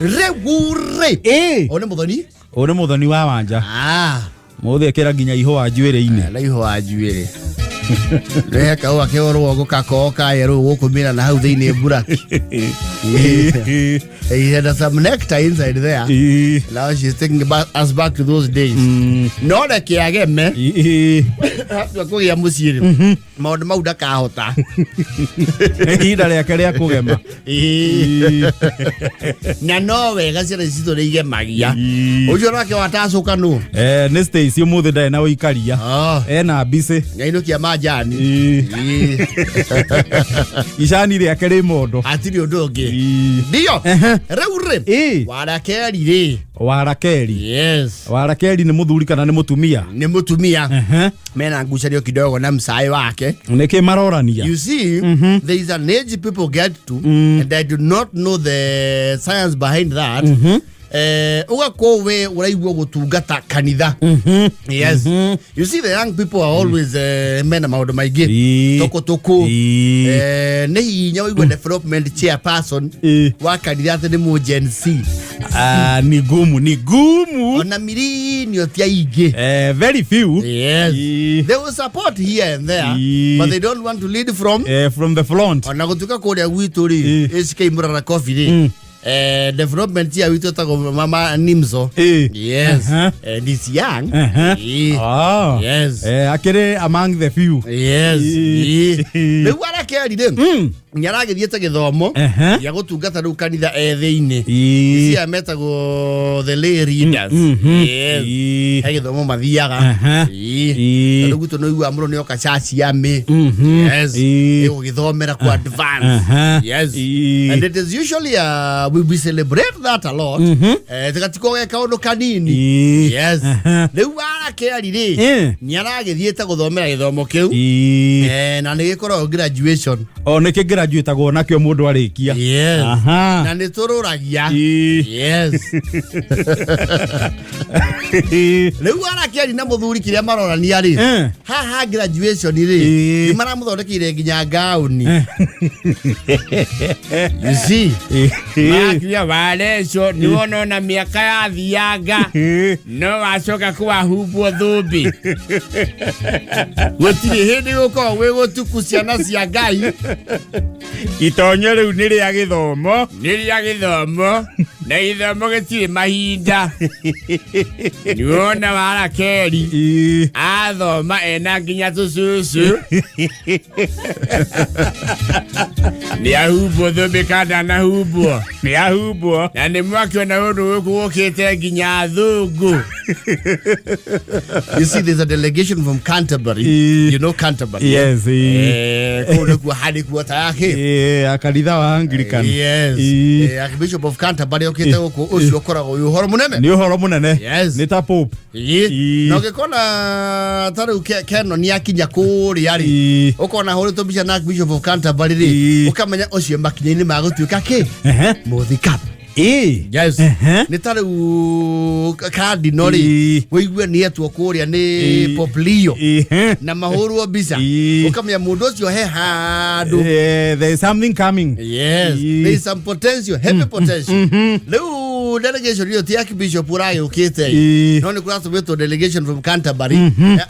Regure. One muthoni wa wanja. Muthe kera ginya iho wa njuire-ini. Na iho wa njuire. Reka wa keoro gukakoka yero gukumira na hau thiini buraki. He had some nectar inside there. Now she's taking us back to those days. No da kiage me. Hatu kugia musiri. Maundu mau ndakahota. Ida reke ria kugema. Na no wega ciana cito ri igemagia. Ucio rake watacuka nu. Ni Stacy umuthe ndai na uikaria. Na bise. Ngainukia majani. Icani riake ri mondo. Atiri undu ungi. Ndio. Reure. Warakeri ri. Warakeri. Yes. Warakeri ni muthuri kana ni mutumia? Ni mutumia. Mena ngucario kidogo na msai wake. Niki marorania. You see, there is an age people get to and I do not know the science behind that. Ugako we uraigwa gutungata kanitha. Yes. You see the young people are always mena maundu maingi toko ne hinya wigwa development chairperson wa kanitha ate ni mu Gen Z. Ni gumu Ona mirini otia ingi. Very few. Yes. They will support here and there, but they don't want to lead from the front. Ona gutuka kuria gwitu ri SK Murara Coffee ri. Development ya wito tako mama Nimzo. Yes. And it's young. Yes. Akere among the few. Yes. Le wara keri dem. Nyarage thiete githomo ya gutungata ru kanitha thiini. Isi ametago the lay readers. Yes. Githomo mathiaga. Ruguto no igu amro nioka church ya me. Yes. Ego githomera ku advance. Yes. And it is usually we celebrate that a lot. Tikatiko ge kaundu kanini. Yes. Riu wara keri ri nyarage thiete guthomera githomo kiu. Na ni gikoro graduation. Niki graduate go nakyo mundu arikia. Yes. Na ni tururagia. Yes. Riu wara keri na muthuri kiria marorania ri. Ha graduation ri. Ni maramuthondekire nginya gauni. You see? Makia waleso ni wono na miaka ya thianga. No wacoka kuwa hubu thumbi. Gutiri hindi guko we gutuku ciana cia Ngai. Itonyo riu ni ria githomo. Na ithomo gitiri mahinda. Ni wona Warakeri athoma ena nginya tucucu. Ni ahubu thumbi kada na hubu. Ni ahubu. Na ni mwakiona undu gukite nginya thungu. You see, there's a delegation from Canterbury. You know Canterbury? Yes. Kuna kuhadi kuota yake. Akanitha wa Anglican. Yes. Archbishop of Canterbury okite uko ucio korago uhoro munene. Ni uhoro munene. Yes. Ni ta pope. No gekona taru keno ni akinya kuri yari. Ukona hori to bisha na Archbishop of Canterbury ri. Ukamenya ucio makinya-ini magutuika ki? Muthikabu. Yes. Ni taru kardinali wigwe ni etwo kuria ni Pope Leo na mahuru bisa ukamya mundu ucio he handu. There is something coming. Yes. There is some potential, heavy potential. Leo delegation rio ti Archbishop Urayo ukite no ni kurato weto delegation from Canterbury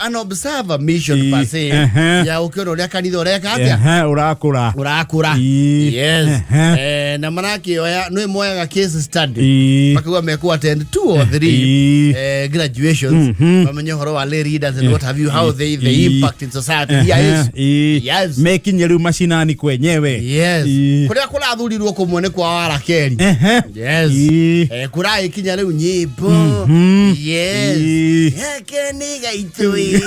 an observer mission per se ya ukiro ria kanitho reka atia urakura. Yes. Na manaki oya no moya case study. Makawa mekuwa attend 2 or 3 graduations. Mamenye horo wa lay readers and what have you, how they impact in society. Yes. Making yeru mashinani kwenyewe. Yes. Kuria kula athurirwo kumwone kwa Warakeri. Yes. Kurai kinya riu nyimbo. Yes. Kaniga itui.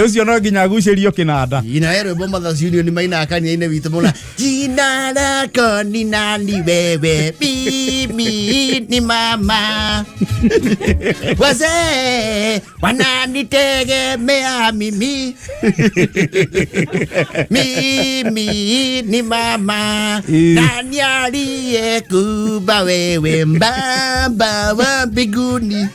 Ucio no nginya gucirio kinanda. Ina ero bomba the union maina akani ine witu mona. Jina lako ni nani wewe? Mimi ni mama. Wazee wananitegemea mimi. Mimi ni mama. Nani aliyekuumba wewe? Baba wa mbinguni.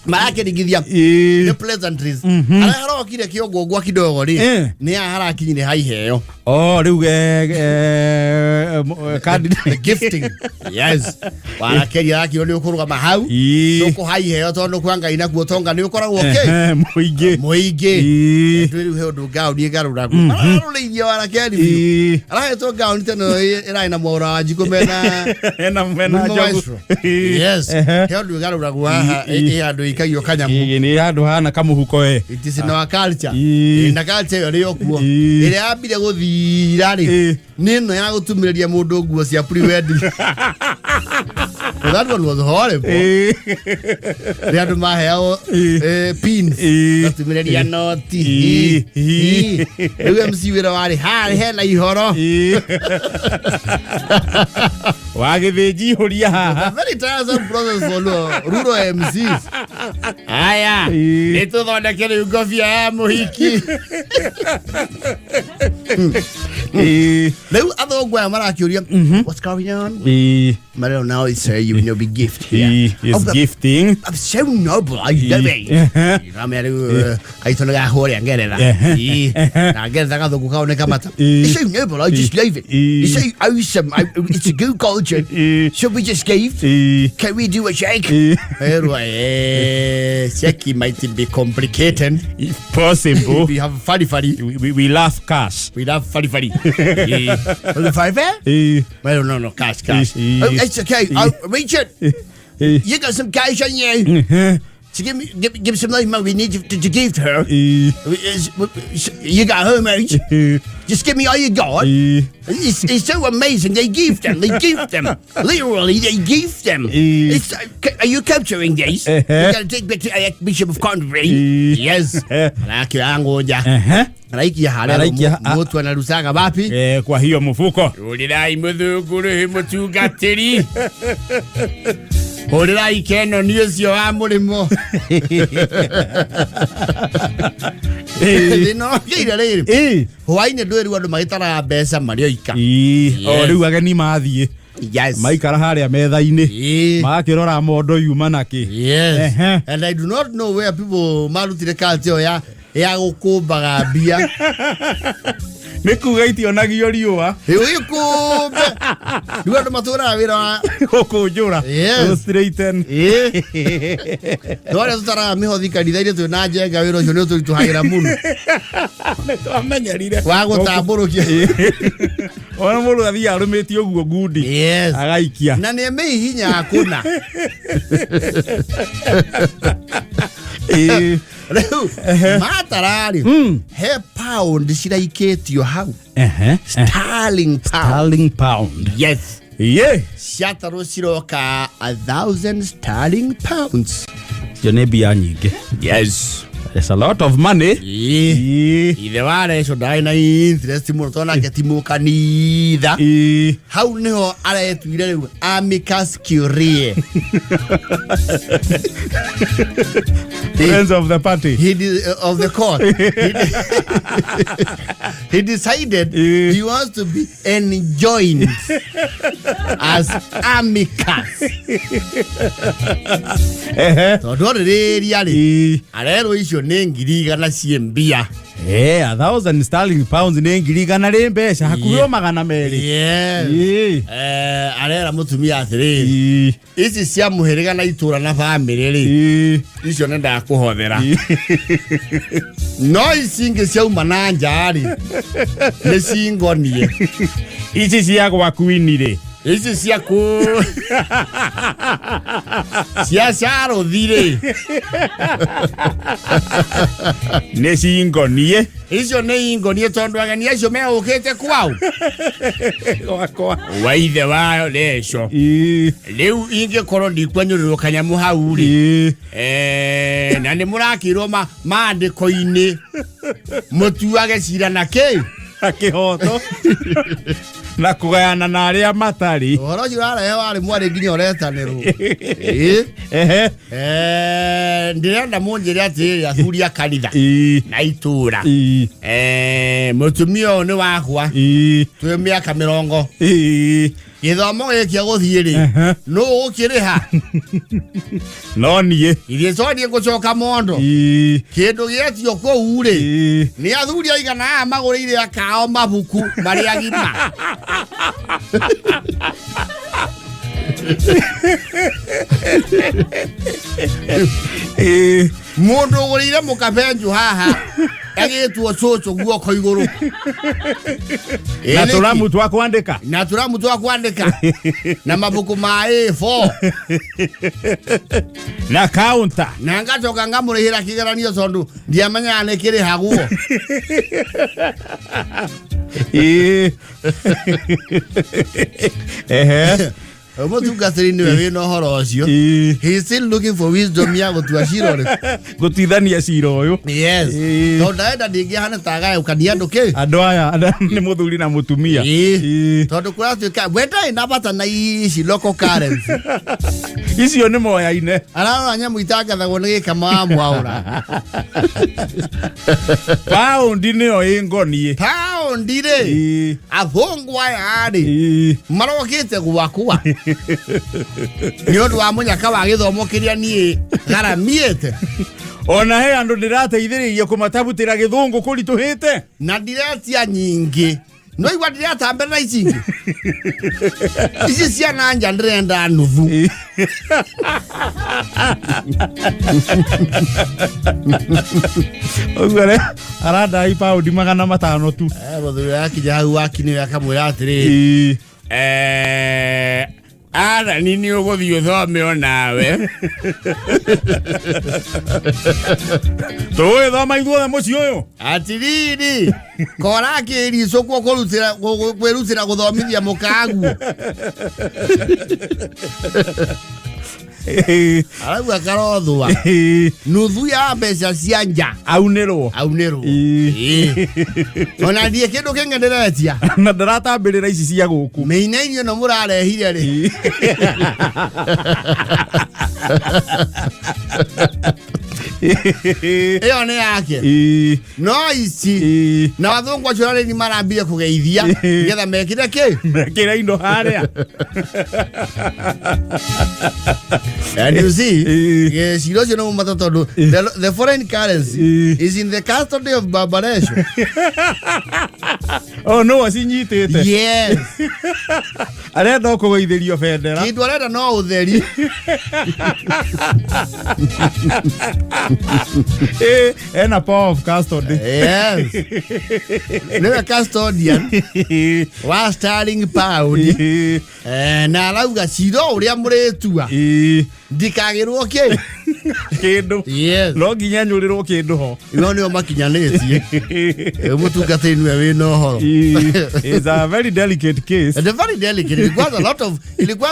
marake nigithia the pleasantries ara harokire kiongo gwa kidogo ri ni harakinyire haiheo riu gifting yes warakeria rakio ni ukurugama hau nuko haiheo tondu kwa ngai nakuo tonga ni ukoragwo okay muingi riu he undu ngao ni garuragu araruleithia warakeri arahe to ngao ni teno ira ina mora wanjiku mena jogu yes he undu garuragu haha andu ikagio kanyamu ni andu hana kamuhuko it is in our culture na culture yo rio kuo ile ambire guthira ri nino ya gutumiria mundu nguo cia pre-wedding that one was horrible andu maheo pins gutumiria noti MC wira wari he na ihoro wagithiji huria haha very tiresome process for rural MCs aya eto thondekere ngofia ya muhiki leo athongwa marakiuria what's going on Mario now is you know be gift he is gifting I'm so noble I love it Mario I told ga hore ngerera na ngerera gathungu kaone kamata it's so noble I just love it it's so awesome it's a good culture should we just give can we do a shake shake might be complicated if possible we have funny we love cash we love funny five well no cash it's okay Richard you got some cash on you so give some money we need to give to her you got her mate just give me all you got it's so amazing they give them literally they give them are you capturing this you gotta take back to Bishop of Canterbury yes laki yangu ja Raiki hale mutu analusaga wapi kwa hiyo mfuko ulirai muthunguru himutungatiri ulirai keno niyo wa mulimo no kira riri hwaine ndweri andu magitara mbeca mario ika riu ageni mathie yes maikara haria metha-ini magakirora mondo yuma naki yes and I do not know where people marutire culture ya gukumbaga mbia nikuga itionagio riua ikumbe ndu andu matura wira gukunjura straighten dore tutara mihothi kanitha-ini twina njenga wira ucio ni tuituhagira muno ni twamenyerire wa gutamburukia ona mundu athii arumitie uguo ngundi agaikia na ni mihinya akuna matarari he pound ciraiketio hau sterling pound yes ciataro ciroka 1,000 sterling pounds cio nĩ mbia nyingĩ yes there's a lot of money ithe ware so ndai na interest muno tona ngetimu kanitha hau niho aretuire riu amicus curiae friends of the party of the court he decided he wants to be enjoined as amicus tondu riri ari arero icio ni ngiri igana cie mbia 1,000 sterling pounds ni ngiri igana ri mbeca hakuhio magana meri arera mutumia athiri ici cia muhiriga na itura na family ri icio ne ndakuhothera no icinge cia umana njari ni cingonie ici cia gwakuini ri ici cia ku cia caro thire ne cingonie icio ne ingonie tondu ageni acio meukite kwao gwakwa waithe wayo leco riu ingikorwo ndikwanyurirwo kanyamu hau ri na ni murakirwo maandiko-ini mutuage cira na ki Akihoto na kugayana na aria matari oro jurara he wari mwari nginya oretanirwo ndirenda munjire ati athuria kanitha na itura mutumia ni wakwa twi miaka 40 githomo gikia guthiri no ukiriha no nie irie codi ngucoka mondo kindu gietio kou ri ni athuri aigana magurire akao mabuku mari agima mundu ugurire mukabenju haha agitwo coco guoko iguru na turamu twa kwandika na mabuku ma A4 na counter na ngacoka ngamurihira kigeranio tondu ndiamenya ne kiri haguo Mutungatiri ni wewe no horo ucio. He is still looking for wisdom ya gutuashira ri. Gutithania ciro uyu. Yes. Tondu enda ndingi hana taga ukania nduki. Andu aya ni muthuri na mutumia. Tondu kwa tuika wenda ina bata na ici local currency. Icio ni moya ine. Arara nyamu itagathagwo ni gikama mwaura. Pound ni o ingonie. Pound ri. Athongwa yari. Marokite gwakwa. Nyondo wa munyaka wa githomo kiria nie garamiete ona he andu ndirateithiriria kumatabutira githungu kurituhite na ndiretia nyingi no igwa ndireta mbere na icingi ici cia na nja ndirenda nuthu ogore arada ipa ndi 500 tu muthuri yakija hau akini akamwira atiri ara nini uguthi uthome onawe towe thoma ithuothe muci uyu atiriri kora kiri sokwo kwirutira guthomithia mukagu arabu akarothwa nuthu ya mbeca cia nja aunirwo ona ndie kindu kingenderetia na ndaratambirira ici cia guku meinairio no murarehire ri iyo ni yake no ici na wathungu acio ni marambire kugeithia getha mekire mekire indo haria and you see yes you know matotodo the foreign currency is in the custody of Babaresho. Oh no asinyitete yes arenda kugeithirio federa kindu arenda no utheri ena power of custody yes never custodian was starting pound na arauga ciro uria muretua ndikagirwo kindu yes no nginya nyurirwo kindu ho ino nio makinyanitie mutungatiri niwe wina horo is a very delicate case and very delicate it requires a lot of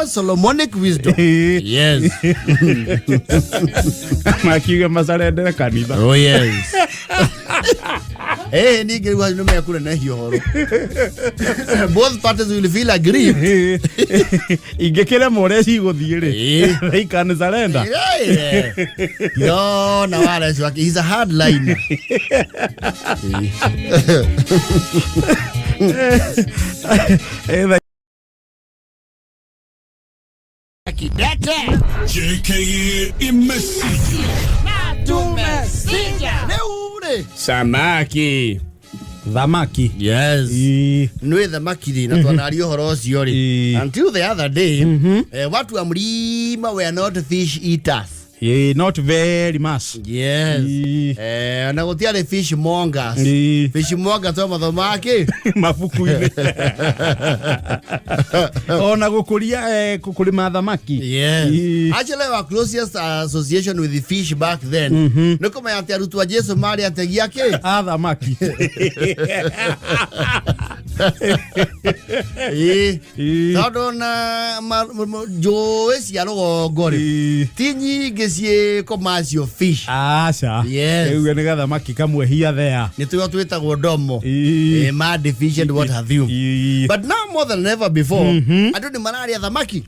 Solomonic wisdom yes makiga masarendera kanitha oh yes eh nige wa no me kule na hiyo horo both parties will feel aggrieved igekele moresi guthiire they can surrender no na wala he's a hard liner JKA imesija na tumesija neure samaki thamaki yes nwe thamaki ri na twanario horo cio ri until the other day watu wa mlima were not fish eaters. Not very much. Yes. Na gutiare fish mongers. Fish mongers to mathamaki mafuku ile. Ona gukuria kukulima thamaki. Yes. Actually our closest association with the fish back then. Niko mayate arutwa Jesu mari ategia ke. Thamaki. Tondu na joe cia rugongori ti nyingi cie commercial fish. Acha. Yes. Ewe ni gathamaki kamwe here there. Ni tuyo twitagwo domo. Mad fish and what have you. But now more than ever before, andu ni mararia thamaki.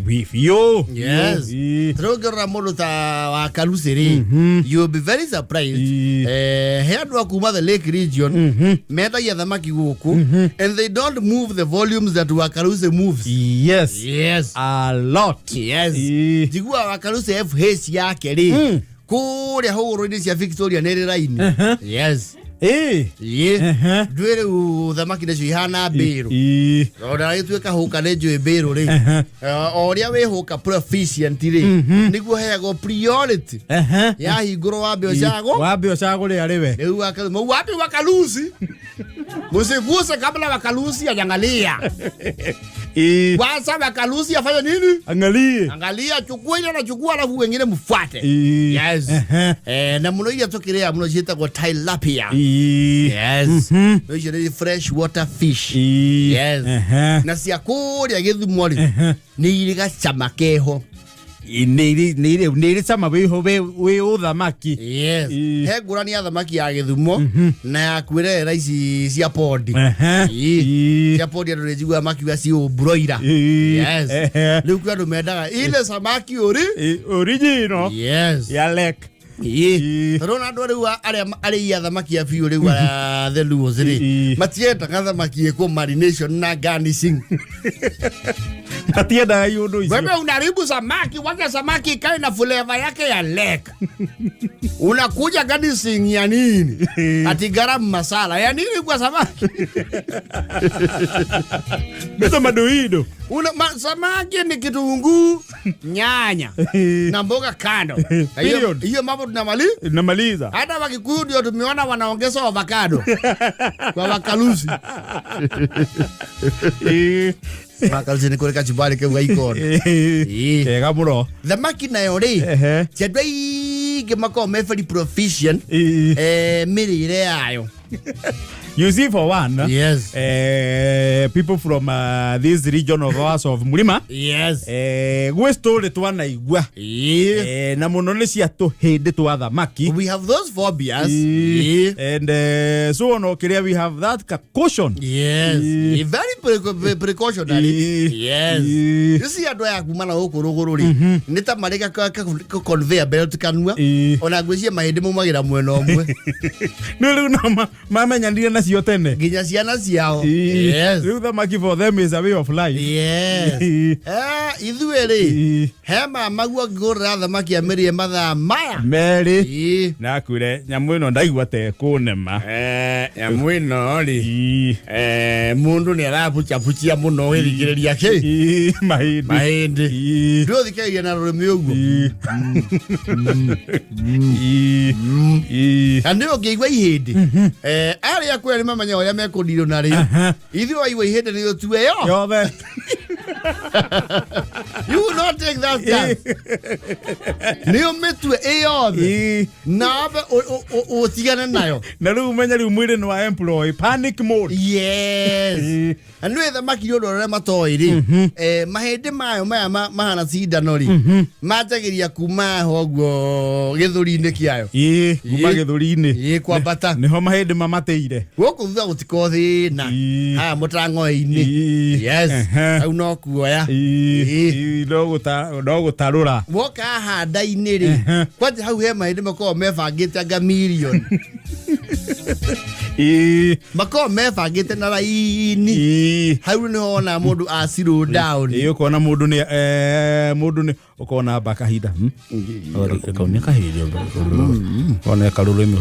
With you. Yes. Trogera mundu ta wa Karusiri. You'll be very surprised. He andu akuma the Lake region metagia thamaki guku and they don't move the volumes that Wakarusi moves. Yes. Yes. A lot. Yes. Jigua Wakarusi FH yake ri. Kuria horo cia Victoria nere line. Yes. Ndwere thamaki nacio ihana mbiru ona gituika huka nejo mbiru ri oria wihuka proficient ri niguo heago priority ya hinguro wambe ocago ri ariwe riu wapi Wakalusi musiguse kabla Wakalusi ajangalia kwanza Wakalusi afanye nini angalia chukua ile na chukua alafu wengine mfuate. Yes. Na muno ile tokirea muno jita kwa tilapia. Yes. Those are fresh water fish. Yes. Na siakuri agithumo ri ni iriga chamakeho niri sama we uthamaki. Yes. He ngurani ya thamaki ya githumo na ya kwirera ici cia podi. Cia podi ndo njigua thamaki wa cio broiler. Yes. Riu kwa ndo mendaga ile samaki original. Yes. Ya lake. Rona ndo riu ari ya thamaki ya fiu riu the luos ri matienda thamaki eko marination na garnishing. Atienda yudo hizo. Wewe unaribu samaki, wacha samaki kae na flavor yake ya lake. Unakuja garnishing ya nini? Ati garam masala. Ya nini kwa samaki? Beta madoido. Samaki ni kitunguu, nyanya na mboga kando. Hiyo mambo tunamaliza. Hata Wakikuyu ndio tumeona wanaongeza avocado kwa Wakalusi. Wakalusi ni kule kachibali kwa iko. Kaburo. Thamaki nayo ri. Chadai gemako mefali proficient. Mirire yayo. You see, for one, yes, people from this region of ours of Murima, yes, we stole it one igwa, na monone cia to hede to thamaki. We have those phobias, and so on. Okay, we have that caution. Yes, very precautionary. Yes, you see, I do ya kumana okorogorori. Nita mareka conveyor belt kanwa. Ona gwishia mahede mo magira mweno omwe. No, mama nyandira na cio tene ginya ciana ciao. Yes, riu thamaki for them is a way of life. Yes. Ithueri he mama guo ngurira thamaki amerie mathaa maya meri na kure nyamu ino ndaigua te kunema nyamu ino ri mundu ni arapuchapuchia muno wirigiriria ki mahindi ndio thikairia na rurimi uguo ndio ngeigua ihindi aria kweli mamanya oria mekundirwo na ri ithu waigua ihindi ni tuwe yo you will not take that chance. Niyo metwe eyothe nabe otigane nayo na riu menya riu mwire no employee panic mode. Yes. And we the maki yodo re matoi ri mahende mayo maya mahana cindano ri majagiria kuma hoguo githuri-ini kiayo kuma githuri-ini kwambata niho mahende mamateire guku thutha gutiko thina ha mutrango-ini. Yes, au no kuoya no gutarura woka handa-ini ri kwanja hau he mahende makoo mebangite anga million makoo mebangite na raini hau ni hona mundu a slow down ukona mundu ni ukona bakahinda kaunia kahinda ona karurimi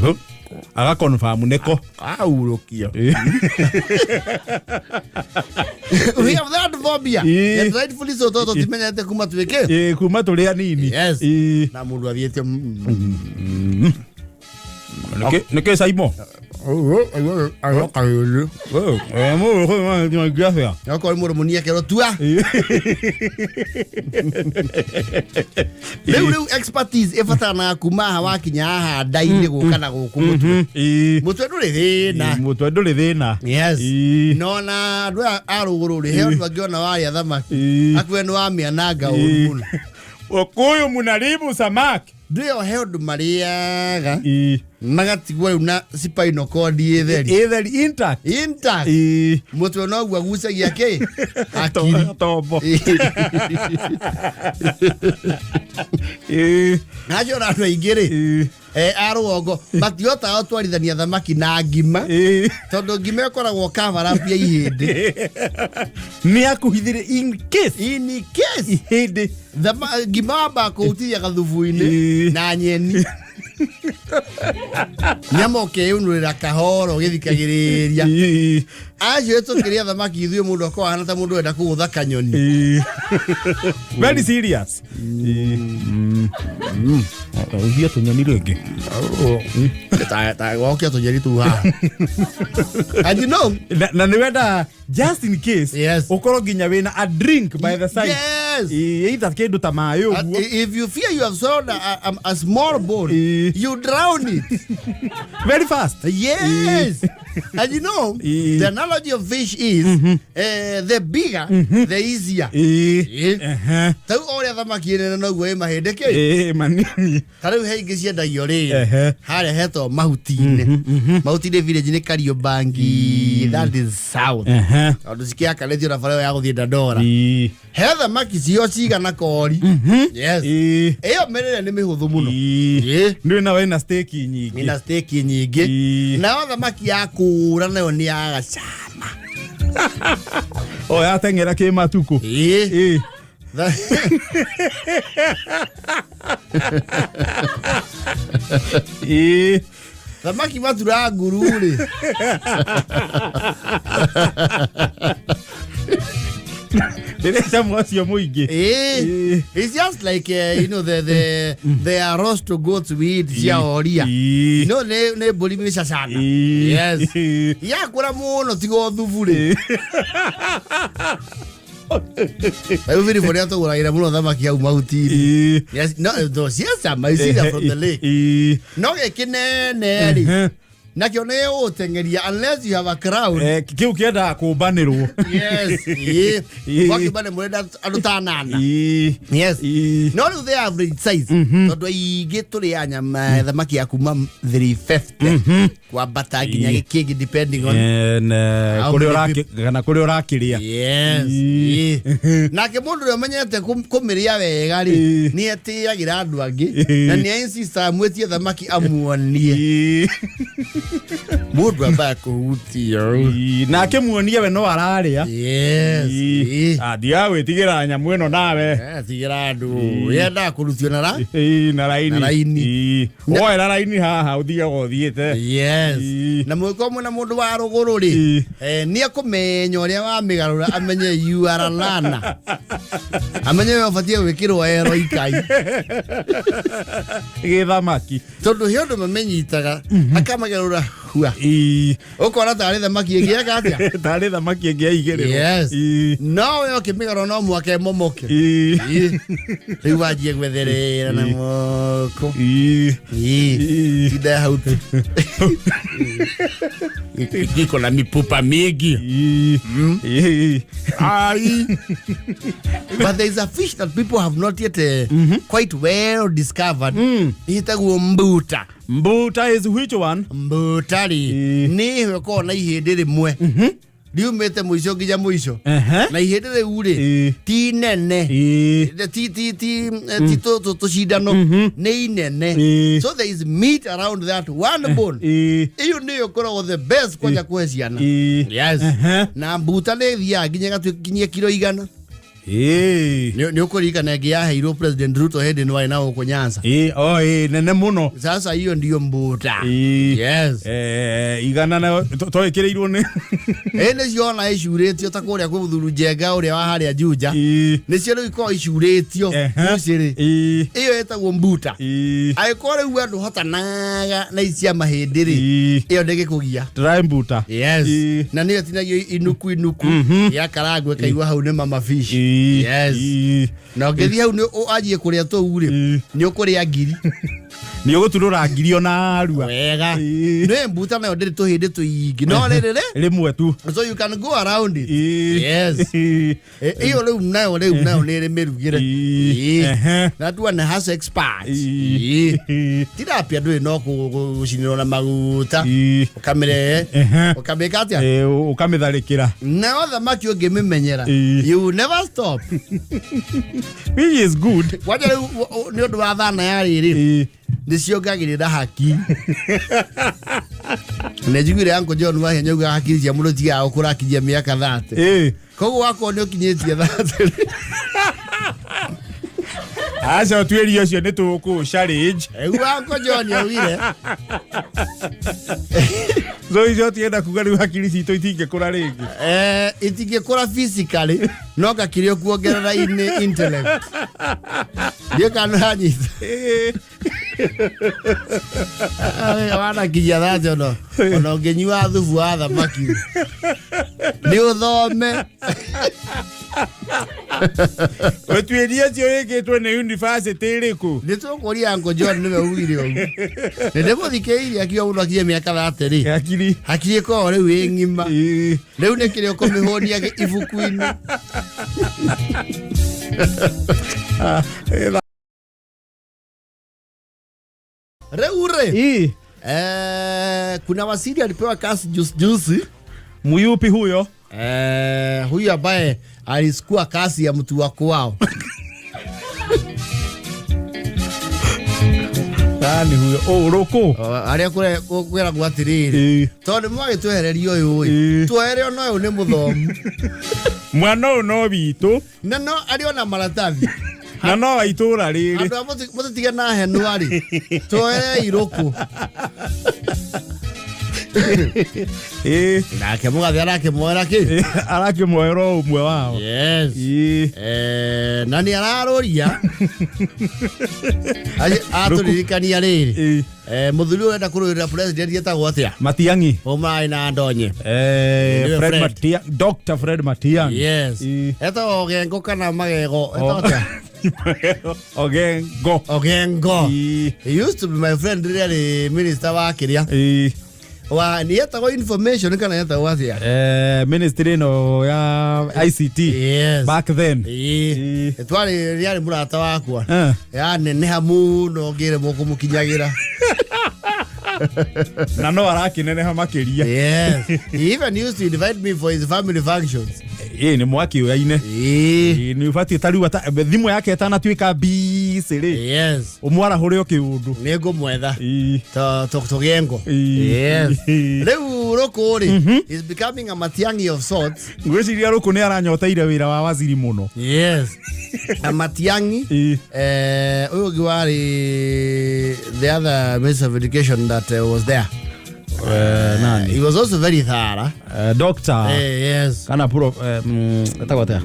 aga confirm neko aurukia. We have that phobia and rightfully so toto timenyete kuma tweke kuma tuli anini. Yes, na mundu athiete neke saimo ayo kayo mo ko gafia yako mo munia kero tua leu expertise efatana kuma hawakinya ha daile gukana gukumutu mutu nduri thina yes no na ndu arugururi he ndu angiona wari athamaki akwe no amianaga urumuna okuyu munaribu samaki ndio he ndu mariaga magatigwa una spinal cord etheri intact mutu no guagucagia ke akiri tobo najo na ndo igiri aruongo matiota otwarithania thamaki na ngima tondu ngima ikoragwo kavara pia ihindi ni akuhithire in case ihindi ngima ba kuutiria gathubu-ini na nyeni nyamoke unurira kahoro githikagiriria aje tukiria thamaki ithuĩ mundu akwana ta mundu enda kugutha kanyoni very serious uthia tunyoni ringi ta woke tunyoni tu ha and you know na niwenda just in case yes. Ukoro ginya wina a drink by the side yes either kindu ta mayo if you fear you have swallowed a small bone you drown it very fast yes and you know the analogy of fish is the bigger the easier tau ore thamaki nene no gwe mahindeke manini tariu he ingi ciendagio ri hare heto mahuti-ine village ni Kariobangi that is south ondu cikiakanithio na barabara ya guthie Dandora he thamaki cio cigana kori yes iyo merere ni mihuthu muno ndio na wena steak nyingi na thamaki ya kura nayo ni ya gacama ya tengera ke matuko thamaki matura ngururi it's just like you know the roast to goat weed cia oria no ne bolimisha sana yes ya kura muno tigo thuvuri I very for to gura ira muno thamaki au mahuti yes no those yes I see that from the lake no ekinene ri na kio ne utengeria unless you have a crowd kiu kienda kubanirwo yes wakibane murenda andu tanana yes no the average size tondu igi turi anyama thamaki ya kuma 350 kwa bata ginya gikingi depending on kuri urakiria yes na ke mundu ri menyete kumiria wega ri ni etiagira andu angi na ni insist amwetie thamaki amuonie mundu amba kuhutia na kemuonia we no araria yes adia wetigira nyamu eno nawe tigira andu yenda kurutio na raini oe na raini haha uthia gothiete yes na mwiko na mundu wa ruguru ri ni akumenya uria wa migarura amenye you are a lana amenye we ubatie gwikirwo ero ikai githamaki tondu hiondu mamenyitaga akamagarura hua ukora tari thamaki ingiega atia tari thamaki ingiaigirwo yes no we okimigaro no mwake momoke riu wajie gwetherera na moko tida hauti giko na mipupa mingi but there is a fish that people have not yet quite well discovered itagwo mbuta is which one mbutari ni hweko na ihindi rimwe riumete muico nginya muico na ihindi riu ri ti nene ti to shidano ni nene so there is meat around that one bone iyo niyo koragwo the best kwanja kuhe ciana yes na mbuta ni thia nginya gatukinyia kilo 100 Ni ukurika na gia hiro President Ruto hedi ni waina uko Nyanza. Nene muno. Sasa hiyo ndiyo mbuta. Yes. Igana na toekereirwo ni. Ene ciona ishuretio takuria kwi Muthuru Njenga uria wa haria Juja. Ni cio riu iko ishuretio. Muciri. Iyo etagwo mbuta. Aikore u andu hotanaga na icia mahindiri. Iyo ndegikugia. Try mbuta. Yes. Na niyo tinagio inuku. Ya karagwe kaigwa hau ni mama fish. Yes. Na ngethia hau ni ajie kuria to uri. Ni ukuria ngiri. Ni uguturura ngiri ona arua. Wega. Ne mbuta na ndiri to hindi to yingi. No rere. Rimwe tu. So you can go around it. Yes. Iyo riu nayo ni mirugire. That one has experts. Tira pia ndui no gucinirwo na maguta. Ukamire. Ukameka atia? Ukamitharikira. Na thamaki ungimemenyera. You never stop. Which is good. Waje ni undu wa thana ya riri. Niciongagirira haki. Nejigire Uncle John wa henya uga haki cia mundu tiga ukurakithia miaka 30. Koguo wako ni ukinyitie 30. Acha twerio cio ni tuku challenge. Uncle John yawire. So ijo tienda kuga ni hakiri cito itinge kura ringi. Itinge kura physically no gakirio kuongerera intellect. Ndio kana nyita. Wana kijia dhajo no. Ono ngenyua thubu wa thamaki. Ni uthome. Otweria cio yeketwe ni university riku. Nitukuria Uncle John niwe ugire ugu. Ndemo thikeiria akiwa unakie miaka 30 ri. Hakiri ko riu ngima. Riu ne kirio ko mihonia ibuku-ini. Reure. Kuna wasiri alipewa kasi juzi. Muyupi huyo? Huyo ambaye alichukua kasi ya mtu wako wao. Nani huyo? Roko. Aria kwera gwatiriri. Tondu mwage twehererio uyu. Twehererio no ni muthomu. Mwana no bitu. Na no ariona maratathi. Na no itura riri. Andu mutitige na henu ari. Twehere Iroko. Nake mugathi arakimwera ki? Arakimwera umwe wao. Yes. Nani araroria? Aturirikania riri. Muthuri urenda kururira president yetagwo atia? Matiang'i. Omai na ndonye. Fred Matiang'i. Dr. Fred Matiang'i. Yes. Eto Ogengo kana Magego. Eto atia? Ogengo. He used to be my friend really minister wa kiria. Wa ni yetagwo information kana yetagwo atia? Ministry no ya ICT. Yes. Back then. Twari riari murata wakwa. Ya nene hamu no ngire moko mukinyagira. Na no arakineneha makiria. Yes. He even used to invite me for his family functions. Ni mwaki uyaine. Ni ufati tariu thimu yake etanatuika busy ri. Yes. Umwara hurio kiundu. Ni ngumwetha. Togengo. Yes. Riu Roko ri is becoming a Matiang'i of sorts. Ngwiciria Roko ni aranyoteire wira wa waziri muno. Yes. A Matiang'i. Uyu giwari the other Minister of Education that was there. Nani? He was also very thorough. Doctor. Yes. Kana puro atakwata.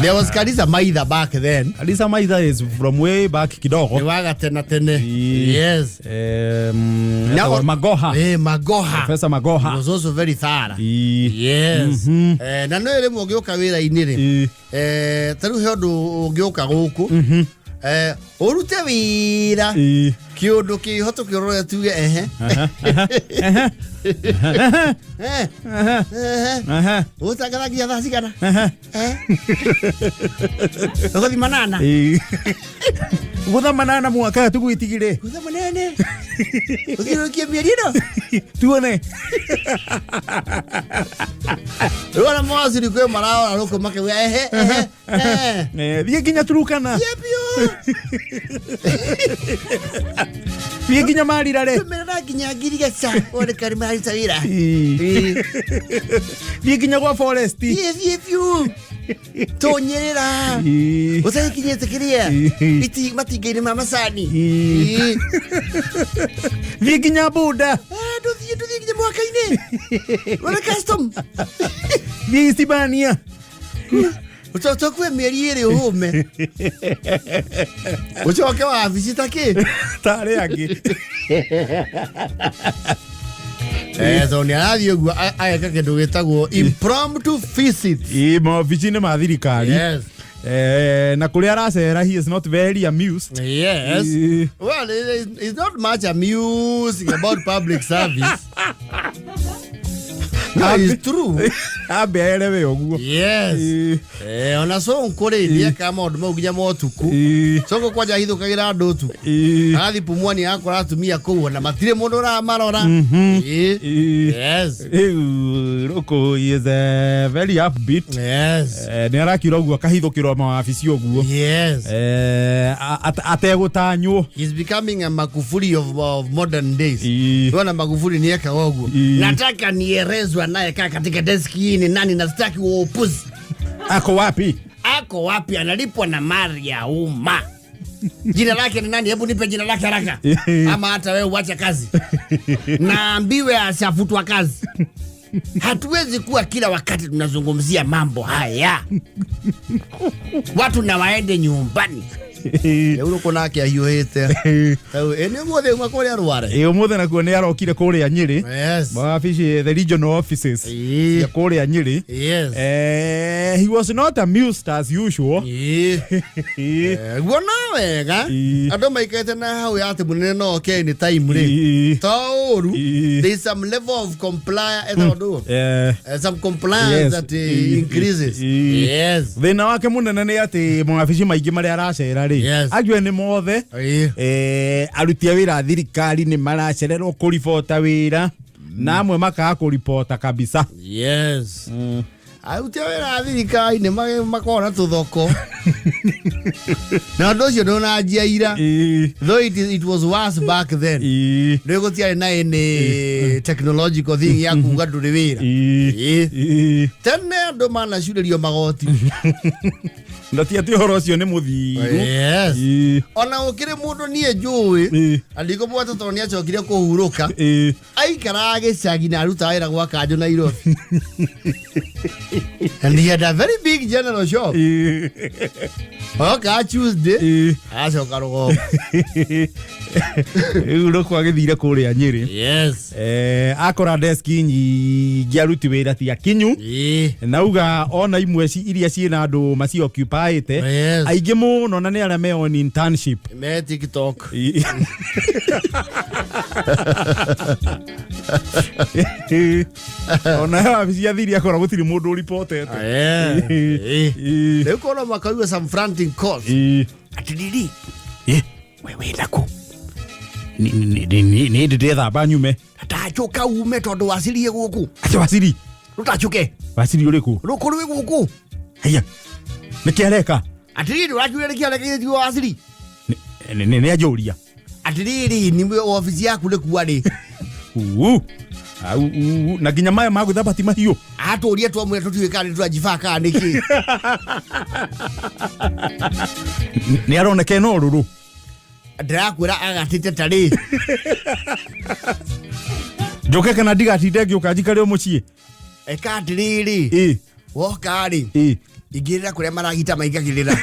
There was Kalisa Maitha back then. Kalisa Maitha is from way back kidogo. Ni waga tena. Yes. Now Magoha. Magoha. Professor Magoha. He was also very thorough. Yes. Na no ere mogioka wira inire. Taru heodu ogioka guku. Orute wira. Kiundu kihoto kirore tuge utagaragia thasi kana ugothi manana ugotha manana mwaka tugwitigire ugotha manene uthirukie mierino tuone Rona mwaziri kwe marao aroko make thie kinya turukana yepio Biginya mari rare. Mera ginya girigacha. Ore karimari tawira. Biginya kwa forest. If you. Tonyera. Usai kinyete kiria. Iti matigere mama sani. Biginya buda. Do the mwaka ine. Ore custom. Bisibania. Utoto kwe meriere home. Uchoke wa visita ke. Tare agi. So ni radio gu ayaka ke dogetago impromptu visit. Ma vicine ma thirikari. Yes. Na kule aracera he is not very amused. Yes. Well, it's not much amusing about public service. No, it's true. Aberewe oguo. Yes. Ona so nkore ilia kama oduma uginya motuku. Soko kwaja hitho kagira ndotu. Athi pumwani yako ratumia ko na matire mundu ra marora. Yes. Roko is very upbeat. Yes. Ni arakira oguo kahithukirwa mawabici oguo. Yes. Ategutanywo. He's becoming a Magufuli of modern days. Tuona Magufuli ni eka oguo. Nataka nierezwa naye kaa katika deski hii ni nani na sitaki uopuzi. Ako wapi? Ako wapi? Analipwa na mali ya umma. Jina lake ni nani? Hebu nipe jina lake haraka. Ama hata wewe uache kazi. Naambiwe asafutwa kazi. Hatuwezi kuwa kila wakati tunazungumzia mambo haya. Watu na waende nyumbani. Euro konake ahiyohete. Ene mothe makore arware. Mothe na kuone arokire kore ya Nyeri. Yes. Mawabici the regional offices. Ya kore ya Nyeri. Yes. He was not amused as usual. Gwana wega. Ado maikete na hau yate munene no ke ni time ri. Tauru. There's some level of compliance some compliance that increases. Yes. Thina wake munene ni ati mawabici maingi mari aracera ri. Yes. Ajwe ni mothe arutia wira thirikari ni maracererwo kuribota wira na amwe makaga kuribota kabisa. Yes. Arutia wira thirikari ni makona tuthoko. Na ndocio ndona njiaira. Though it was worse back then. Ndego tiari na ene technological thing ya kuga nduri wira. Tene ndo mana shurerio magoti. Ndatia ti horo cio ni muthiru. Yes. Ona ukire mundu nie njui. Aliko bwata toni acokire kuhuruka. Aikara gicagi na ruta wira gwa kanjo Nairobi. And he had a very big general shop. Okay, Tuesday. Acoka rugo. Uro kwa githire kure ya Nyeri. Yes. Akora deski nyingi aruti wira ti akinyu. Nauga ona imwe iria ciina andu maci occupyite. Aingi muno na ni ara me on internship. Me TikTok. Ona wabici athiri akora gutiri mundu reported. Leo kono makaiwa some frantic calls. Atididi. Wewe ndako. Ni ndethamba nyume. Atachoka ume tondu wasirie guku. Acha wasiri. Rutachuke. Wasiri uriku. Rukuru guku. Haya. Nikiareka. Atididi wakiwele kiareka ni wasiri. Ni ajuria. Atididi ni ofisi yaku le kuwade. Na ginya maya maguthabati mahiu. Aturia twamwe tutwikane twajifaka niki. Ni aroneke no ruru. Ndirakwira agatite tari. Njoke kana ndigatinde ngiuka njikare mucie. Eka atiriri. Wokari. Igirira kuria maragita maigagirira.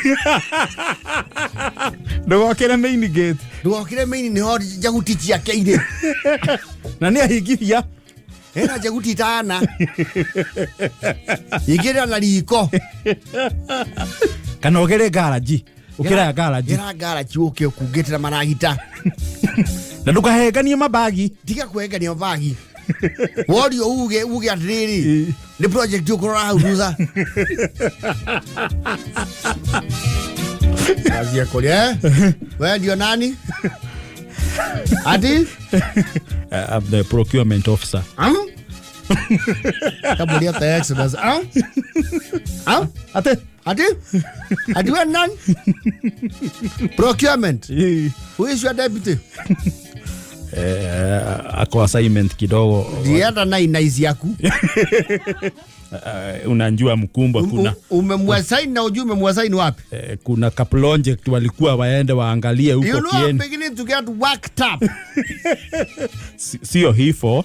Ndogokere main gate. Ndogokere main ni ho jaguti cia keire. Na ni ahingithia. Era jaguti tana. Igirira na riko. Kana ogere garage. Ukira garage. Gira garage uke kugitira maragita. Na ndukahenganie mabagi. Tiga kuhengania mabagi. Worio uge atiriri. Ni project ukurora hau thutha. Kazi yako le? Wewe ndio nani? Ati? I'm the procurement officer. Kamu lihat teks sudah. Ati wewe nani? Procurement. Who is your deputy? Ako assignment kidogo. Diada na inaizi yaku. Unanjua Mkumbwa kuna umemwasaini na ujue umemwasaini wapi? Kuna ka project walikuwa waende waangalie huko Kieni. You know, beginning to get worked up. Sio hivyo.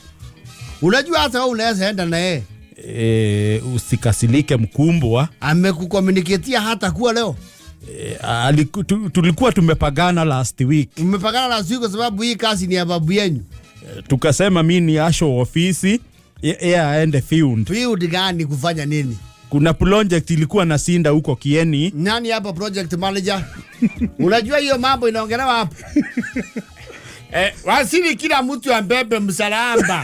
Unajua hata wewe unaweza enda na yeye. Usikasilike Mkumbwa. Amekucommunicatea hata kuwa leo. Tulikuwa tumepagana last week. Mmepagana last week kwa sababu hii kazi ni ya babu yenu. Tukasema mimi ni asho ofisi yeye aende field. Field gani kufanya nini? Kuna project ilikuwa na Sinda huko Kieni. Nani hapa project manager? Unajua hiyo mambo inaongelewa hapa. Wasili kila mtu ambebe msalamba.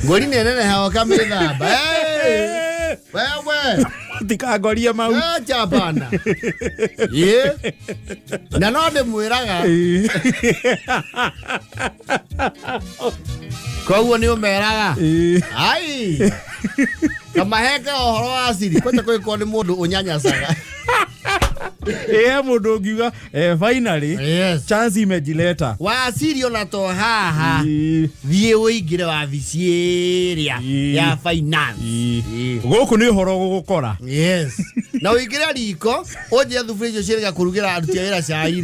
Ngoli nene hawa kamera baba. Wewe. Tikagoria mau. Acha bana. Na node mwiraga. Kwa hiyo ni umeraga. Ai. Kama heka ohoro asiri kwenda kwa ni mundu unyanya saga. Mundu ngiuga finally chance imejileta. Wasiri ona to haha. Thie uingire wa vicieria ya finance. Goku ni horo gukora. Yes. Na uingire riko oje thufuria ciria kurugira aruti wira cairi.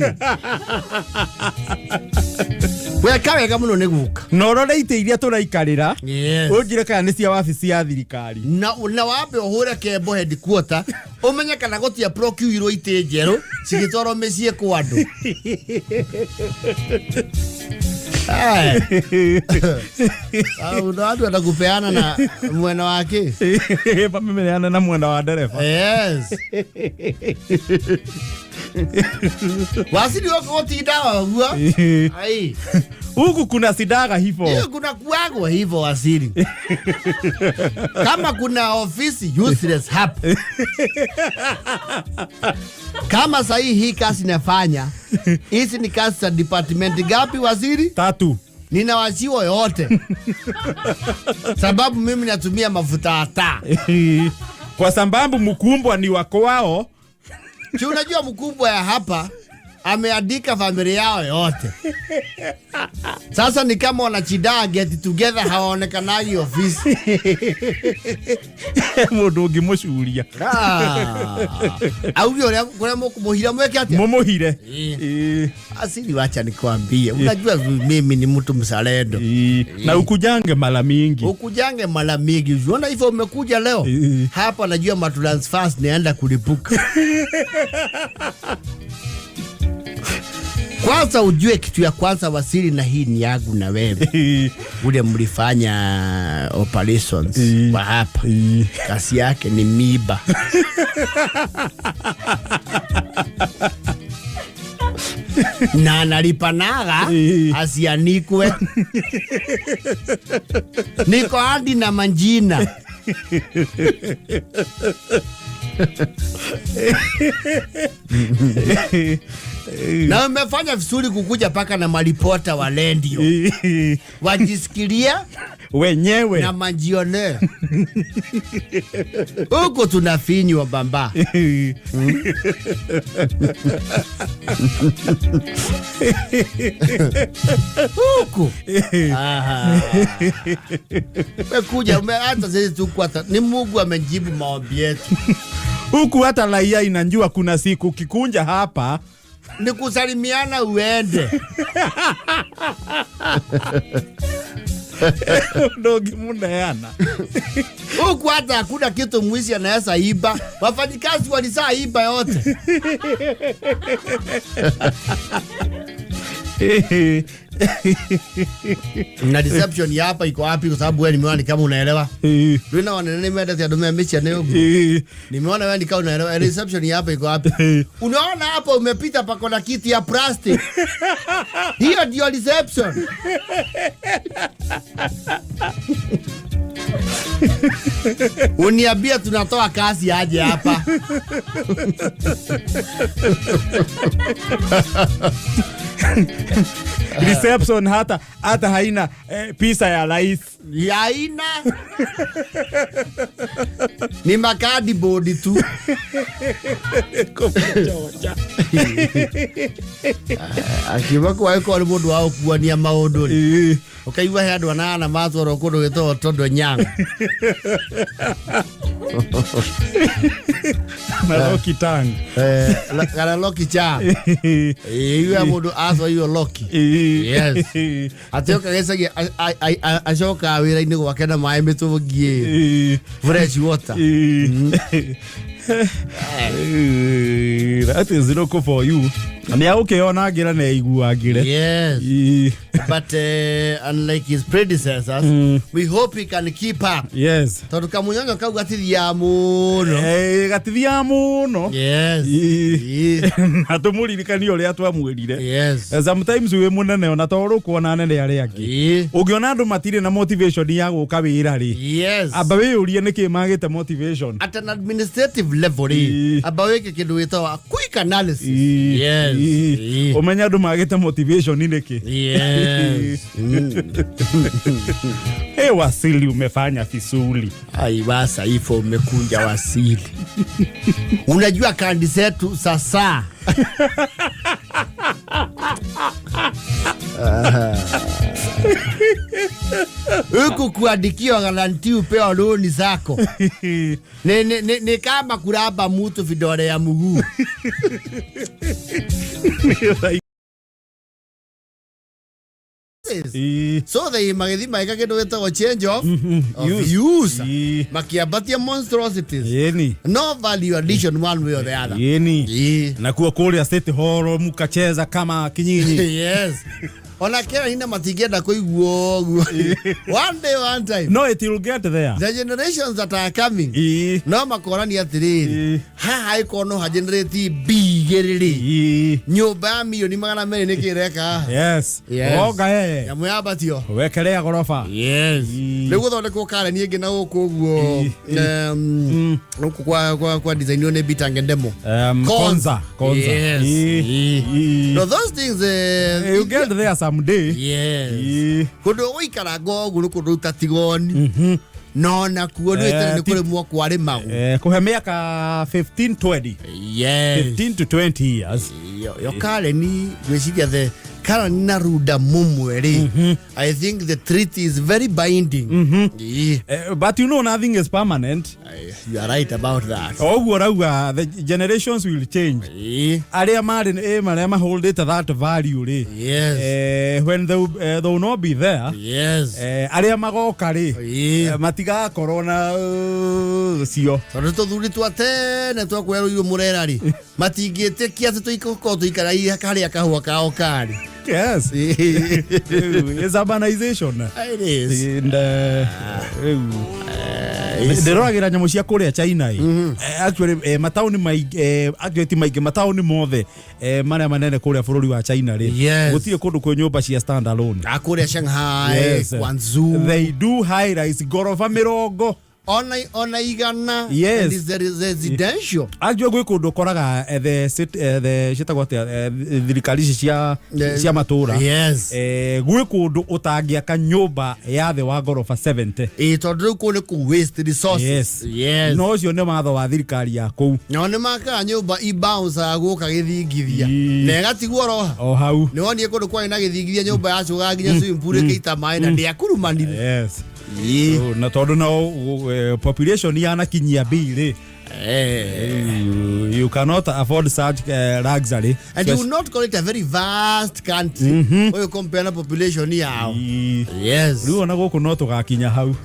We kawega muno ni guka. Norore ite iria turaikarira. Yes. Ujire kana ni cia wabici ya thirikari. Na wambe uhure Kembo headquarter umenye kana gutia procure ite njeru cigitoro mecie kwa andu. Unadu atakupeana na mwena wake. Pamemeana na mwena wa dereva. Yes. Wasili wako tidawa huwa. Ai. Huku kuna sidaga hivyo. Hiyo kuna kuagwa hivyo Wasili. Kama kuna ofisi useless hapa. Kama sahi hii kazi nafanya, hizi ni kazi za department gapi Wasili? 3. Ninawashiwa yote. Sababu mimi natumia mafuta hata. Kwa sababu Mkumbwa ni wako wao. Si unajua Mkumbwa ya hapa ameandika familia yao yote. Sasa ni kama wanachidaa get together hawaonekanagi ofisi. Mundu ngimucuria. Au yule kuna muhira mweke ati? Mumuhire. Asili wacha nikwambie. Unajua mimi ni mtu mzalendo. Na ukujange mara mingi. Ukujange mara mingi. Unaona hivyo umekuja leo? Hapa najua matransfers naenda kulipuka. Kwanza ujue kitu ya kwanza Wasili na hii ni yangu na wewe. Ule mlifanya operations wa hapa. Kasi yake ni miba. Na nalipanaga asianikwe. Niko hadi na manjina. Na umefanya vizuri kukuja paka na malipota wa lendio. Wajisikilia wenyewe na majione. Huko tunafinywa bamba. Huko. Kuja hata sisi tukwata ni Mungu amejibu maombi yetu. Huku hata raia inajua kuna siku kikunja hapa ni kusalimiana uende. Ndogi muneana. Huku hata hakuna kitu mwizi anaweza iba. Wafanyikazi walisaa iba yote. Na reception ya hapa iko wapi kwa sababu wewe nimeona kama unaelewa. Ndio wanene meda ya domea mechi ya leo. Nimeona wewe kama unaelewa reception ya hapa iko wapi. Unaona hapa umepita pako na kiti ya plastic. Hiyo ndio reception. Uniambia tunatoa kazi aje hapa. reception hata haina pizza ya rice. Haina. Ni makadi bodi tu. Akiwa kwa ko mundu wa kuania maundu ri. Ukaiwa he andu anana matwaro kundu gito tondo nyang. Na Loki tang. Kana Loki cha. Iwe mundu aso iyo Loki. Yes. Atioka gesagia ashoka wira ini gwake na mai mitugie. Fresh water. That is loco for you. And yeah, okay, on agira na iguagire. Yes. But unlike his predecessors, we hope he can keep up. Yes. Tondu kamunyonyo kau gatithia muno. Gatithia muno. Yes. Atumurikanio ria twamwirire. Yes. Sometimes we munene ona toru kuona nene ari angi. Ugiona andu matire na motivation ya guka wira ri. Yes. Abawe urie niki magite motivation. At an administrative level ri. Abawe ke kindu witawa quick analysis. Yes. Omenya andu magite motivation niki. Yes. Wasili umefanya fisuli. Ai basa ifo umekunja Wasili. Unajua kandi zetu sasa. Uku kuandikiwa garanti upewa loan zako. Ni kama kuraba mtu vidole ya mguu. So they magethima ikakindo getago change of use. Makiabatia monstrosities. No value addition one way or the other. Na kuwa kule state hall mukacheza kama kinyinyi. Yes. Ona kera hina matigenda kuiguo. One day, one time. No, it will get there. The generations that are coming. No makorani atiriri. Ha ikono ha generate bigiriri. Nyumba milioni magana meri nikireka. Yes. Oga ya mwabatio. Wekelea gorofa. Yes. Lego thondeko kare ni ngina gukuguo. Kwa design one bitange demo. Konza. Yes. No, those things you get there someday. Yes. Kudo wikara gogu kudo tatigoni. No na kuono etene kule mwa kware magu. Kuhe miaka 15 20. Yes. 15 to 20 years. Yo kale ni gweciria the kara naruda mumweri. I think the treaty is very binding. But you know nothing is permanent. You are right about that. The generations will change. Aria marema hold it that value. Yes. When they will not be there. Yes. Aria magoka matiga corona sio. Tonto thuri twatene twakweru yu murerari. Matigite kiasi tuiko tuikara hakari akahua kao kari. Yes. It's urbanization. It is. And nderagira nyamu cia kuria China actually matauni actually maige matauni mothe maria manene kuria bururi wa China ri gutire kundu kwe nyumba cia stand alone akuria Shanghai Guangzhou they do high rise gorofa mirongo ona igana. Yes. And is there residential actually gwe kundu koraga the shitagwa thirikari cia matura. Yes. Gwe kundu utangiaka nyumba ya the wa gorofa 70 tondu kune ku waste resources. Yes. No cio ne matho wa thirikari ya kou no ne maka nyumba ibounce aguka githingithia ne gatigwo roha o hau ne woni kundu kwa ina githingithia nyumba ya cuga nginya swimming pool keita mai na ndia kurumanire. Yes. Na tondu no population yana kinyia bili. You cannot afford such luxury. And you will not call it a very vast country. When you compare the population yao. Yes. Ruo na goku no tugakinya hau.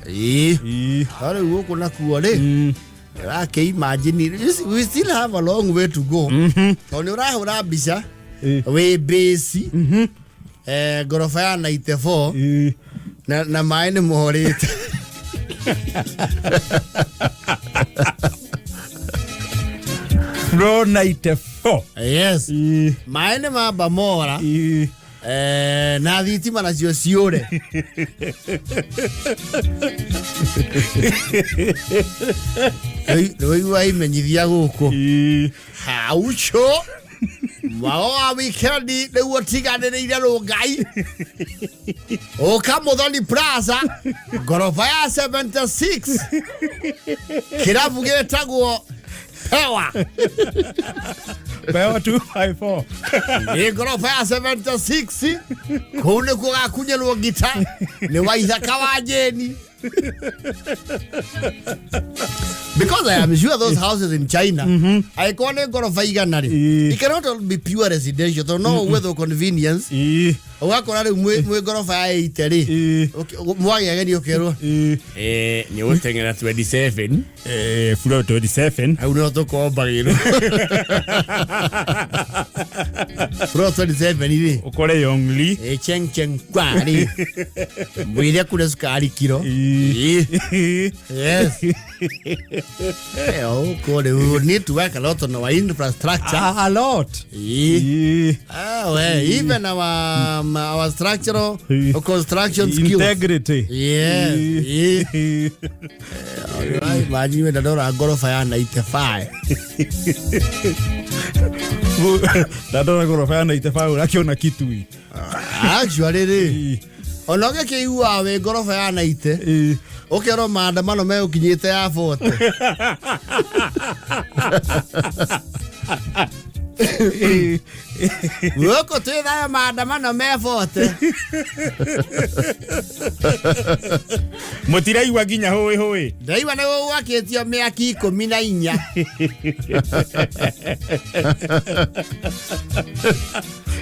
Hare goku na kuore. Okay, imagine we still have a long way to go. Toni urahura bisha. We base. Gorofa ya 94. Na maine mohorete. Bro 94. Yes. Maine maba mora. Na thitima na cio ciure. Roi imenyithia guku. Haucho. Wao weekend ni utiganiriire Rongai. Oka Muthoni Plaza gorofa ya 76 kirabu gitagwo Pewa 254 ni gorofa ya 76 kune kugakunyelwo gita ni waithaka wa Jeni. Because I am sure those houses in China, I call it gorofa iganari. It cannot be pure residential, so no weather convenience. Wakora mwe gorofa ya 8 mwagi ageni okero ni utengera 27 floor 27 au no toko bagiro floor 27 ile ukore yongli cheng kwari mwile kule sukari kilo yes kore we need to work a lot on our infrastructure a lot even our structural construction skills integrity imagine when I gorofa ya 95 dadora gorofa ya 95 unakiona kitu hii actually onoge kiua we gorofa ya 90 okero maandamano me ukinyite ya 40 Woko twitha maandamano me 40 mutiraigwa nginya howe ndaiwa niwe wakitio miaki 14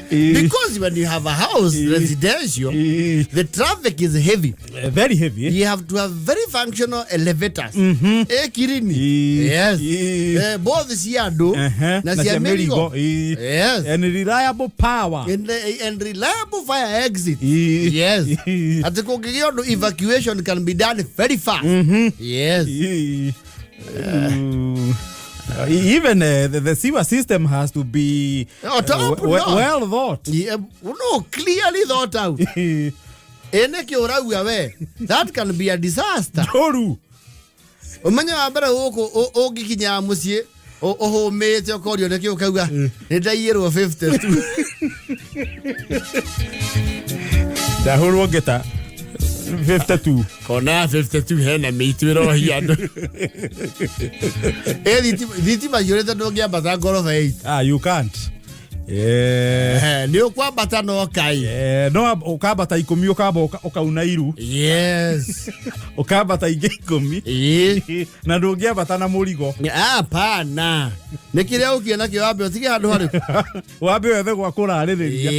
because when you have a house residential the traffic is heavy, very heavy. You have to have very functional elevators kirini yes both siado na siamerigo yes and reliable power and reliable fire exit yes at the evacuation can be done very fast yes even the sewer system has to be well thought. No, clearly thought out. Ene ki orauga we, that can be a disaster. Toru. Umenya wambere uko ogikinya mucie ohomete okorio ne ki ukauga ni ndaiyirwo 52. Dahuru geta 52 kona 52 hena mitwiro hiando diti majoreta do gya bata gorofa 8 you can't ni ukwambata no kai no ukambata 10 ukamba ukauna iru yes ukambata 10 na ndungiambata na murigo pana nikire ukiona ki wambe utige handu hari wambe wethe gwa kuraririria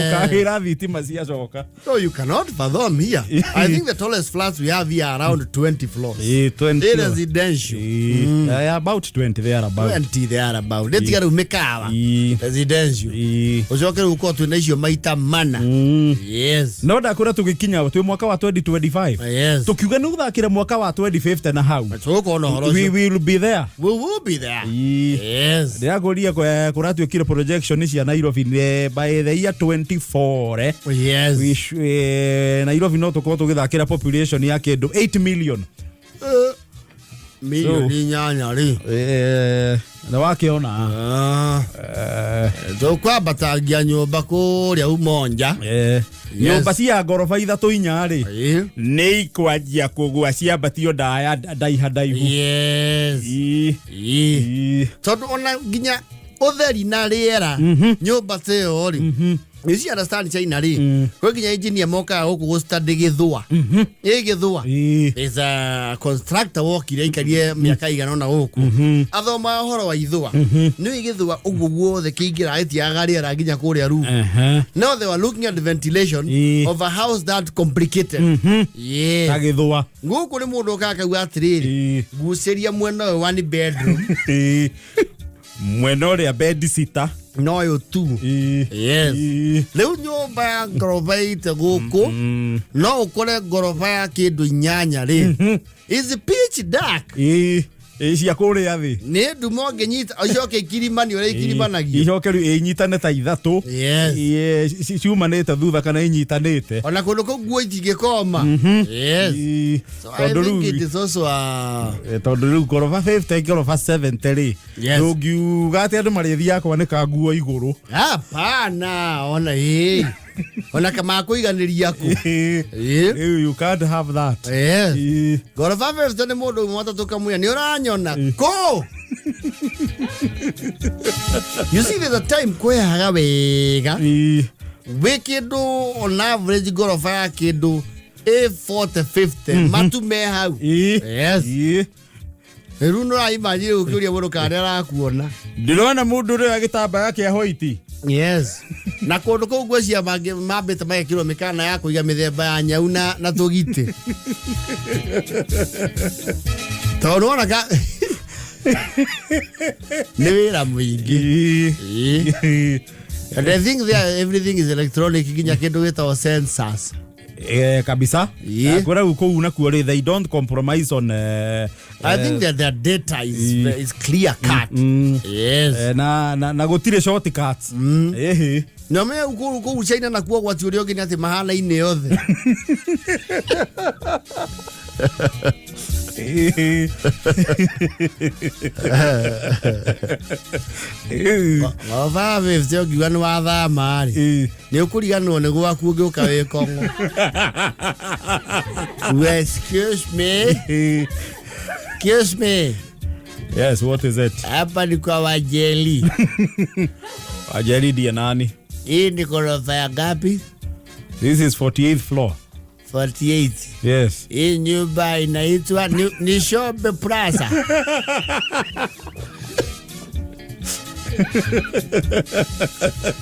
ukagira thitima cia coka. So you cannot fathom here. I think the tallest flats we have here are around 20 floors. 20 residential. About 20 they are about. 20 they are about. Let's get umekawa. Residential. Ucoke uko tu nacio maita mana. Yes. No ndakura tugikinya twi mwaka wa 2025. Yes. Tukiuga ni uthakira mwaka wa 2050 na hau. We will be there. We will be there. Yes. Ndiagoria kuratuikire projection cia Nairobi by the year 24 yes. Nairobi no tuko tugithakira population ya kindu 8 million. Million nyanya ri na wakiona kwa batangia nyumba kuria umonja nyumba cia gorofa 3-4 ri ni ikwanjia kugwa ciambatio ndaiha ndaihu yes tondu ona nginya utheri na riera nyumba teo ri you see understand China ri kwa nginya engineer moka huko study githua githua is a constructor wokire ikarie miaka igana na huko athoma horo wa ithua ni githua uguo guothe kiingira itiaga riera nginya kuria ru now they were looking at the ventilation of a house that complicated yes agithua nguku ni mundu kakagua atiriri guceria mwena wa one bedroom mwena ria bed sitter no yo tu yes leo nyumba ya gorofa ite guku no ukore gorofa ya kindu 8 ri is pitch dark cia kũrĩa thĩ nĩ ndumo ngĩnyita icoke Kilimani ũrĩa ikirimanagio icoke rĩu inyitane ta ithatũ ciumanĩte thutha kana inyitanĩte ona kũndũ kũu nguo itingĩkoma tondũ rĩu ngoroba 50 ngoroba 70 rĩ ndũngiuga atĩ andũ marĩthiaga kwanĩka nguo igũrũ hapana ona ona kama kũiganĩria kũ you can't have that ngoroba 50 nĩ mũndũ ũmwe tũkamũya nĩ ũranyona kũ you see there's a time kwĩhaga wega wĩ kĩndũ on average ngoroba ya kĩndũ 40-50 matu me hau rĩu nĩũraimagine ũkĩũria mũndũ kana nĩarakuona ndĩrona mũndũ ũrĩa gĩtambaya kĩa white na kũndũ kũu ngwĩcia mambĩte magekĩrwo mĩkana ya kũiga mĩthemba ya nyau na tũgitĩ tondũ wonaga nĩ wĩra mũingĩ and I think there everything is electronic nginya kĩndũ gĩtagwo sensors kabisa kũrĩa kũu nakuo rĩ they don't compromise on I think that their data is clear cut na gũtirĩ shortcuts no me kũu China nakuo gwati ũrĩa ũngĩ nĩ atĩ mahana-inĩ yothe ngoroba 50 ũngiuga nĩ wathama rĩ nĩ ũkũriganĩrwo nĩ gwaku ũngĩũka wĩ Kongo excuse me yes what is it hapa ni kwa Wajeli Wajeli ndiye nani hii ni ghorofa ya ngapi this is 48th floor 48 yes hii nyumba inaitwa ni Shobe Plaza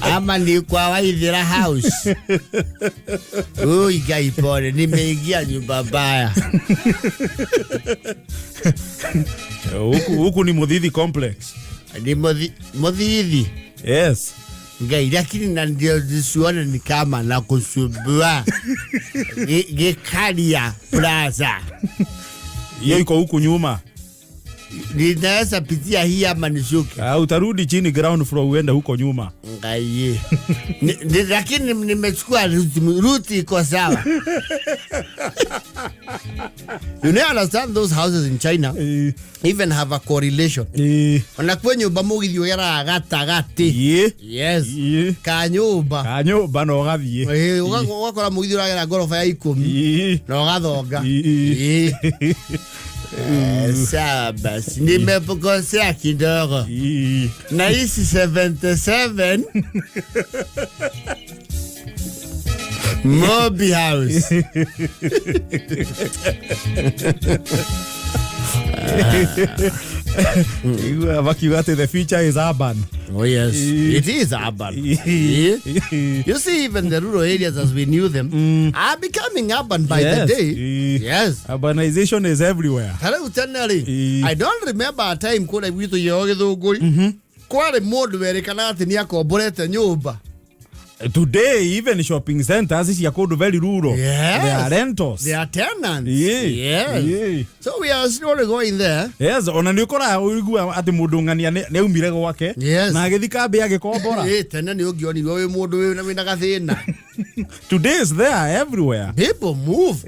ama ni kwa Waithira House gai pole nimeingia nyumba mbaya huku ni Muthithĩ complex ni Muthithĩ yes ngai lakini na ndio zisuone ni kama na kusumbua Gekaria Plaza hiyo iko huku nyuma ninaweza pitia hii ama nishuke utarudi chini ground floor uende huko nyuma ngai lakini nimechukua route iko sawa you know understand those houses in China even have a correlation wanakuwa nyumba mũgithi ũgera gatagati yes kanyumba no gathie ũgakora mũgithi ũragera ngoroba ya 10 na ũgathonga sawa basi nimepokosea kidogo na hisi 77 Mobi House the future is urban. Oh yes, it is urban. You see, even the rural areas as we knew them are becoming urban by the day. Yes, urbanization is everywhere. Hello, Teneri. I don't remember a time kule vitu yoge thuguri. Kwale modu werekana ati ni akomborete nyumba. Today, even shopping centers is very rural. Yes. They are rentals. They are tenants. Yes. So we are slowly going there. Yes. Ona ni ukora urigua ati mundu ngania ne umire gwake. Na agithika be agikombora. Tena ni ugioni we mundu we na gathina. Today is there everywhere. People move.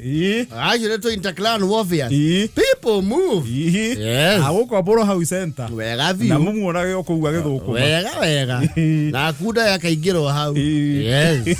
Actually to interclan warfare. People move. Yes. Agukombora house center. Wega view. Na mumuona ge okugwa githuku. Wega. Na kuda yakaingirwo hau. Yes.